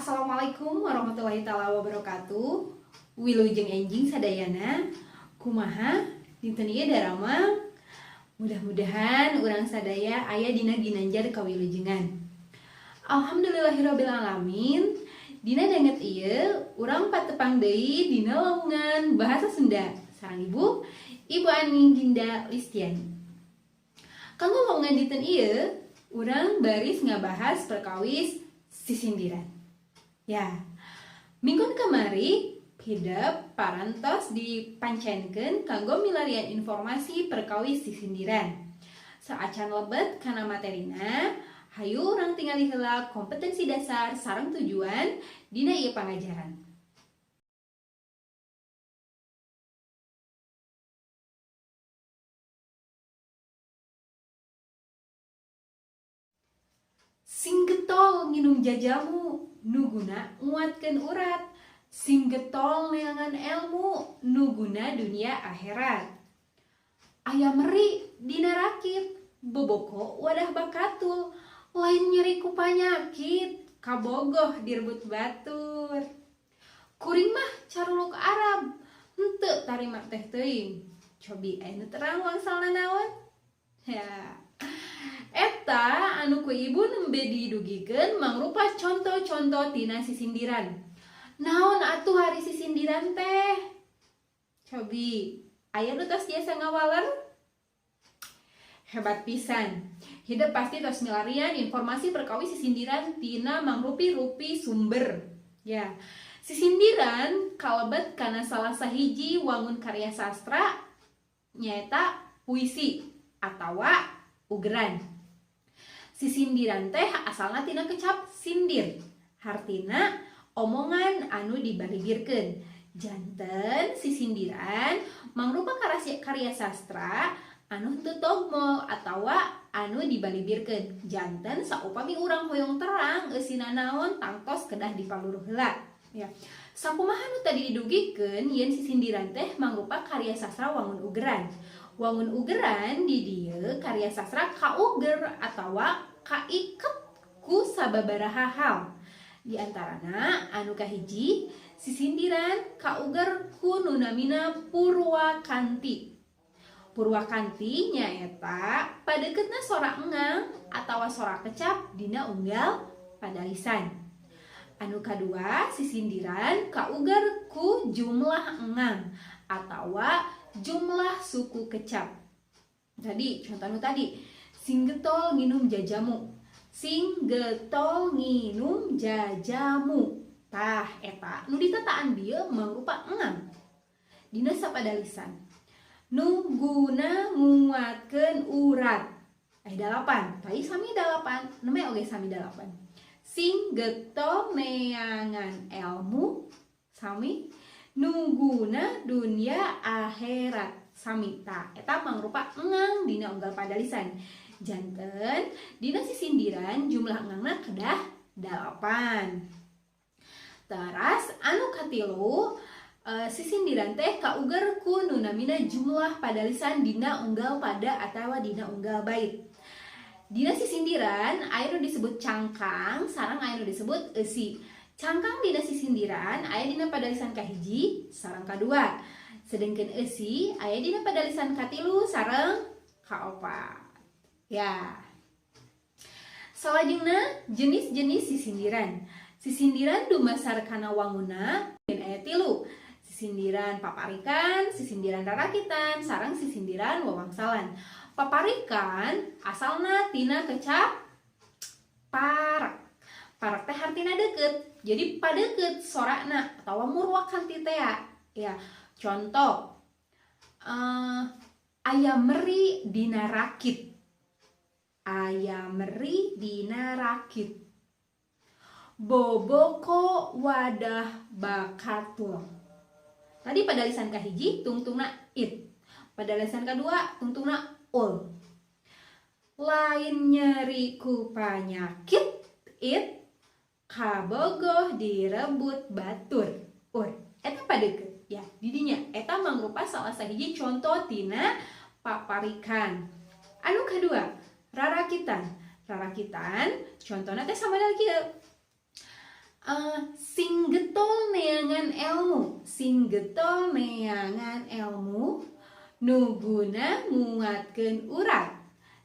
Assalamualaikum warahmatullahi taala wabarakatuh. Wilujeng enjing sadayana. Kumaha dinten ieu darama. Mudah-mudahan urang sadaya aya dina ginanjar kawilujengan. Alhamdulillahirabbil alamin. Dina danget ieu urang patepang deui dina lowongan bahasa Sunda sareng Ibu Ani Dinda Listiani. Kanggo lowongan dinten ieu urang baris ngabahas perkawis sisindiran. Ya, minggu kamari hidup parantos dipancenkeun kanggo milarian informasi perkawis sisindiran. Saacan lebet kana materina, hayu urang tingali heula kompetensi dasar sareng tujuan dina ieu pangajaran. Sing getol nginum jajamu, nuguna nguatkeun urat. Sing getol neangan elmu, nuguna dunia akhirat. Aya meri dina rakit, boboko wadah bakatul. Lain nyeri ku panyakit, kabogoh direbut batur. Kuring mah caruluk Arab, henteu tarima teh teuing. Cobi anu terang wangsalna naon? Ya. Eta anu ku ibu nembe didugikeun mangrupa contoh-contoh tina sisindiran. Naon atuh hari sisindiran teh? Cobi, aya nu tos biasa ngawaler? Hebat pisan. Hidup pasti tos milarian informasi perkawis sisindiran tina mangrupi-rupi sumber. Ya, sisindiran kalebet kana salah sahiji wangun karya sastra nyaeta puisi atawa ugeran. Sisindiran teh asalna tina kecap sindir, hartina omongan anu dibaligirkeun. Janten sisindiran mangrupa karya sastra anu teu dogma atawa anu dibaligirkeun. Janten saupami urang hoyong terang eusina naon tangtos kedah dipaluruh heula. Ya. Sakumaha nu tadi didugikeun yen sisindiran teh mangrupa karya sastra wangun ugeran. Wangun ugeran di dieu karya sastra kauger atawa kaiket ku sababaraha hal. Di antarana anu kahiji sisindiran kauger ku nu namina Purwakanti. Purwakanti nyaeta padeukeutna sora engang atawa sora kecap dina unggal padalisan. Anu kadua sisindiran kauger ku jumlah engang atawa jumlah suku kecap. Tadi contoh anu tadi sing getol nginum jajamu. Sing getol nginum jajamu. Tah eta nu ditataan dieu mangrupa engang. Dina sapadalisan. Nuguna nguatkeun urat. Dalapan. Tadi sami dalapan. Neme oge sami dalapan. Sing getol neangan elmu. Sami. Nuguna dunia akhirat. Sami. Tah eta mangrupa engang dina unggal padalisan. Janten dina sisindiran jumlah engangna kedah 8. Teras anu katilu sisindiran teh kauger ku nu namina jumlah padalisan dina unggal pada atawa dina unggal bait. Dina sisindiran aya nu disebut cangkang sareng aya nu disebut eusi. Cangkang dina sisindiran aya dina padalisan kahiji sareng kadua. Sedengkeun eusi aya dina padalisan katilu sareng kaopat. Ya. Salajengna jenis-jenis sisindiran. Sisindiran dumasar kana wanguna aya 3. Sisindiran paparikan, sisindiran rarakitan, sareng sisindiran wawangsalan. Paparikan asalna tina kecap parak. Parak teh hartina deukeut. Jadi padeukeut sorana atawa murwakanti teh ya. Contoh aya meri dina rakit. Aya meri dina rakit. Boboko wadah bakatul. Tadi padalisan kahiji tungtungna it. Padalisan kadua tungtungna ul. Lain nyeri ku panyakit it. Kabogoh direbut batur. Eta padeukeut ya. Didinya eta mangrupa salah sahiji contoh tina paparikan. Anu kadua rarakitan. Rarakitan contohna teh sama kieu. Sing getol neangan ilmu, sing getol neangan ilmu, nuguna nguatkeun urat.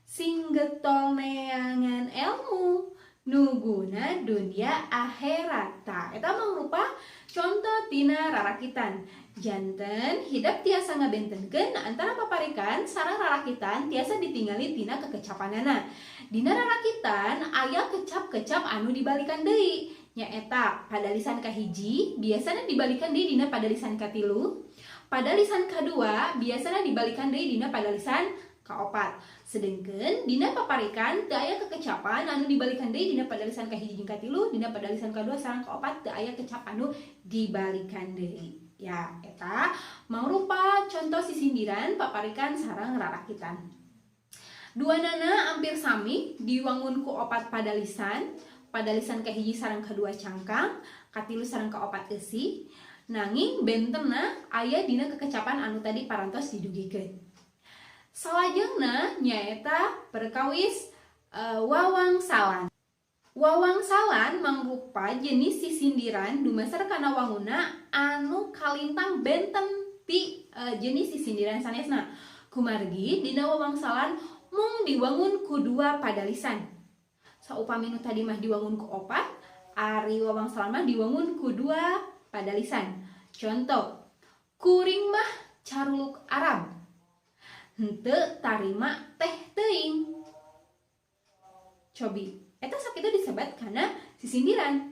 Sing getol neangan ilmu, nuguna dunia akhirat. Tah eta mangrupa contoh tina rarakitan. Janten hidup tiasa ngabentenkeun antara paparikan sareng rarakitan tiasa ditingali tina kekecapanana. Dina rarakitan aya kecap-kecap anu dibalikan deui. Nyaeta pada lisan kahiji biasanya dibalikan deui dina pada lisan katilu. Pada lisan kedua biasanya dibalikan deui dina pada lisan kaopat. Sedengkeun dina paparikan teu aya kekecapan anu dibalikan deui dina pada lisan kahiji jeung katilu, dina pada lisan kedua sareng kaopat teu aya kecap anu dibalikan deui. Ya, eta mangrupa contoh sisindiran paparikan sareng rarakitan. Duanana hampir sami diwangun ku opat pada lisan kahiji sareng kedua cangkang, katilu sareng kaopat eusi. Nanging bentenna aya dina kekecapan anu tadi parantos didugikeun. Salajengna nyaeta perkawis wawangsalan. Wawangsalan mangrupa jenis sisindiran dumasar kana wanguna anu kalintang benten ti jenis sisindiran sanesna. Kumargi dina wawangsalan mung diwangun ku dua pada lisan. Saupami nu tadi mah diwangun ku opat, ari wawangsalan mah diwangun ku dua pada lisan. Contoh, kuring mah caruluk Arab, henteu tarima teh teuing. Cobi, eta sakitu disebut kana sisindiran.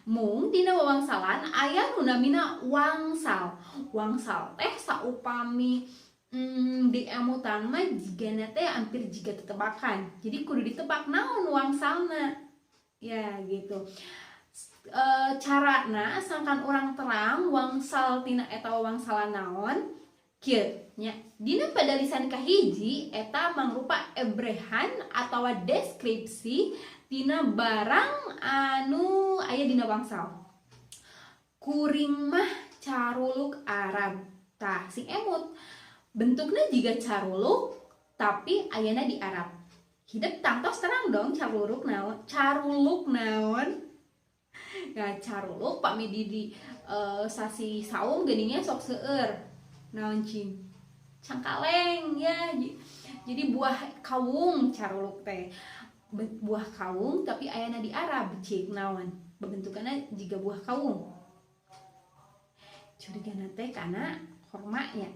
Mung dina wawangsalan aya nu namina wangsal. Wangsal teh saupami di emutan mah jigana teh hampir jiga tetebakan. Jadi kudu ditebak naon wangsalna. Ya gitu. Carana sangkan orang terang wangsal tina eta wangsalan naon kieu nya. Dina pada lisan kahiji eta mangrupa ebrehan atawa deskripsi tina barang anu aya dina wangsal. Kuring mah caruluk Arab. Tah sing emut bentuknya juga caruluk tapi ayana di Arab. Hidup tangtos terang dong caruluk naon. Caruluk naon. Nah caruluk pami di sasi saung geningnya sok seueur. Naon cing? Cangkaleng ya. Jadi buah kawung caruluk teh. Buah kawung tapi ayana di Arab cing naon. Bentukannya juga buah kawung. Curigana teh kana hormanya.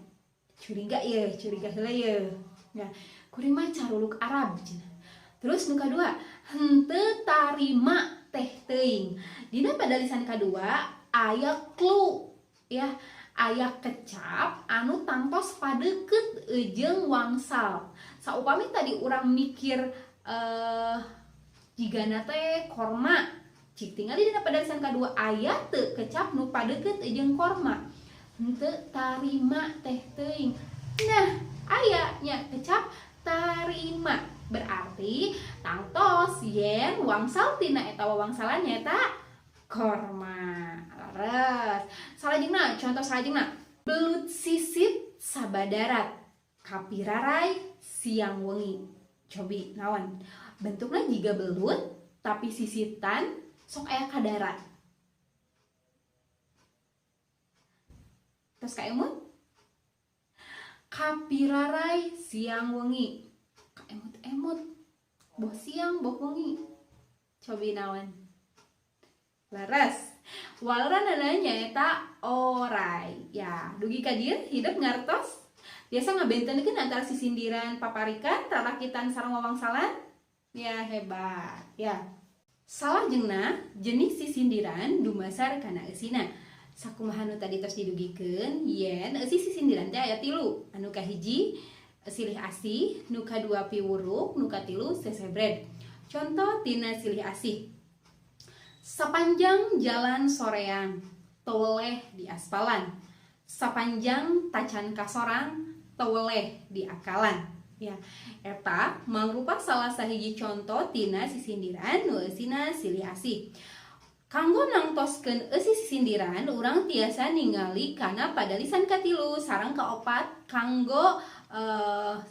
Curiga heula ye. Ya, kuring mah caruluk Arab cenah. Terus nu kadua, henteu tarima teh teuing. Dina pada lisan kadua aya clue ya, aya kecap anu tangtos padeukeut jeung wangsal. Saupami tadi urang mikir jigana teh korma, cik tinggal dina pada lisan kadua aya teu kecap nu padeukeut jeung korma. Henteu tarima teh teuing. Nah, aya nya kecap tarima. Berarti tangtos yen wangsal tina eta wawangsalan nyaeta korma. Leres. Salajengna, contoh salajengna. Belut sisit sabadarat, kapirarai siang wengi. Cobi naon? Bentukna jiga belut tapi sisitan sok aya ka darat. Terus kaemut kapirarai siang wengi. Kaemut-emut boh siang boh wengi. Cobi naon? Laras. Walaranana nyaeta orai. Ya, dugi ka dieu hidup ngartos biasa ngabentenkeun antara sisindiran paparikan, rarakitan sareng wawangsalan. Ya hebat. Ya. Salajengna jenis sisindiran dumasar kana eusina. Sakumaha nu tadi tos didugikeun yen eusi sisindiran teh aya 3. Anu kahiji silih asih, nu kadua piwuruk, nu katilu sesebred. Contoh tina silih asih. Sapanjang jalan soreang toleh di aspalan. Sapanjang tacan kasorang toleh di akalan. Ya, eta mangrupa salah sahiji contoh tina sisindiran nu eusina silih asih. Kanggo nangtoskeun eusi sisindiran urang tiasa ningali kana pada lisan katilu sareng kaopat kanggo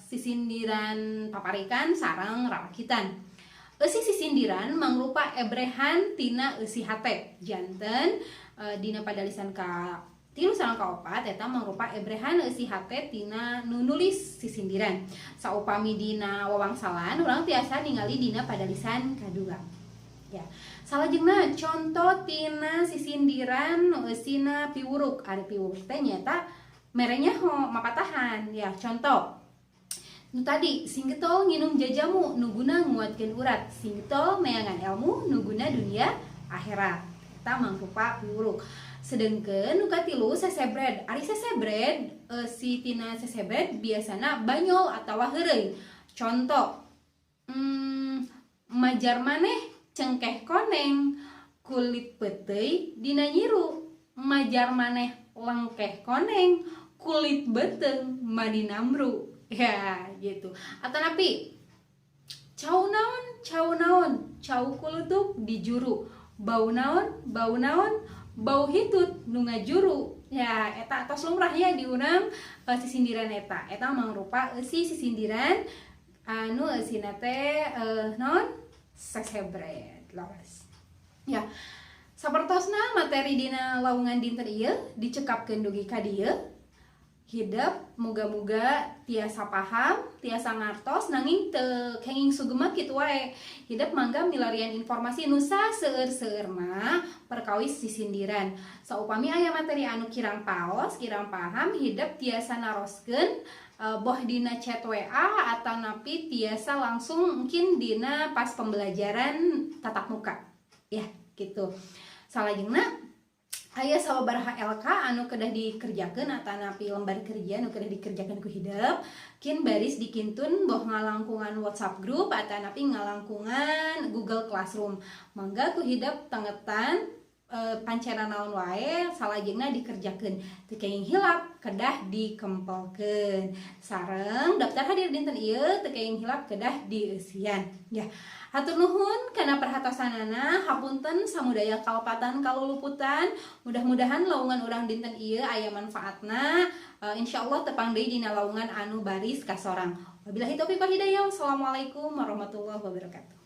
sisindiran paparikan sareng rarakitan. Eusi sisindiran mangrupa ebrehan tina eusi hate janten dina padalisan ka 3 sareng ka 4 eta mangrupa ebrehan eusi hate tina nu nulis sisindiran. Saupami dina wawangsalan urang tiasa ningali dina padalisan kadua. Ya. Salajengna contoh tina sisindiran nu eusina piwuruk. Ari piwuruk teh nyata merenya mapatahan. Ya, contoh nu tadi singgetol nginum jajamu nu guna nguatkeun urat, singgetol meangan ilmu nu guna dunia akhirat. Eta mangrupa piwuruk. Sedengkeun nu katilu sesebred. Ari sesebred si tina sesebred biasana banyol atawa heureuy. Contoh majar maneh cengkeh koneng kulit peteuy dina nyiru, majar maneh lengkeh koneng kulit beteung madinamru. Ya gitu. Atanapi cau naon cau kulutuk di juru, bau naon bau hitut nu ngajuru. Ya eta atos lumrah ya di urang sisindiran eta mangrupa eusi sisindiran anu eusina teh naon sesebred lawas. Ya sapertosna materi dina lawungan dinten ieu dicekapkeun dugi ka dieu. Hidup muga-muga tiasa paham, tiasa ngartos nanging teu kenging sugema kitu wae. Hidup mangga milarian informasi nu saseueur-seueur mah perkawis sisindiran. Saupami aya materi anu kirang paos, kirang paham, hidup tiasa naroskeun boh dina chat WA atau napi tiasa langsung mungkin dina pas pembelajaran tatap muka. Ya, gitu. Salajengna aya sababaraha LK anu kedah dikerjakeun atanapi lembar kerja anu kedah dikerjakeun ku hidup kin baris dikintun boh ngalangkungan WhatsApp group atanapi ngalangkungan Google Classroom. Mangga ku hidup tengetan panceran naon wae salajengna dikerjakeun teu kenging hilap kedah dikempelkeun sareng daftar hadir dinten ieu teu kenging hilap kedah dieusian. Ya hatur nuhun kana perhatosanana, hapunten samudaya kalpatan kaluluputan. Mudah-mudahan lawungan urang dinten ieu aya manfaatna. Insyaallah tepang deui dina lawungan anu baris kasorang. Wabillahi taufiq wal hidayah. Wassalamualaikum warahmatullahi wabarakatuh.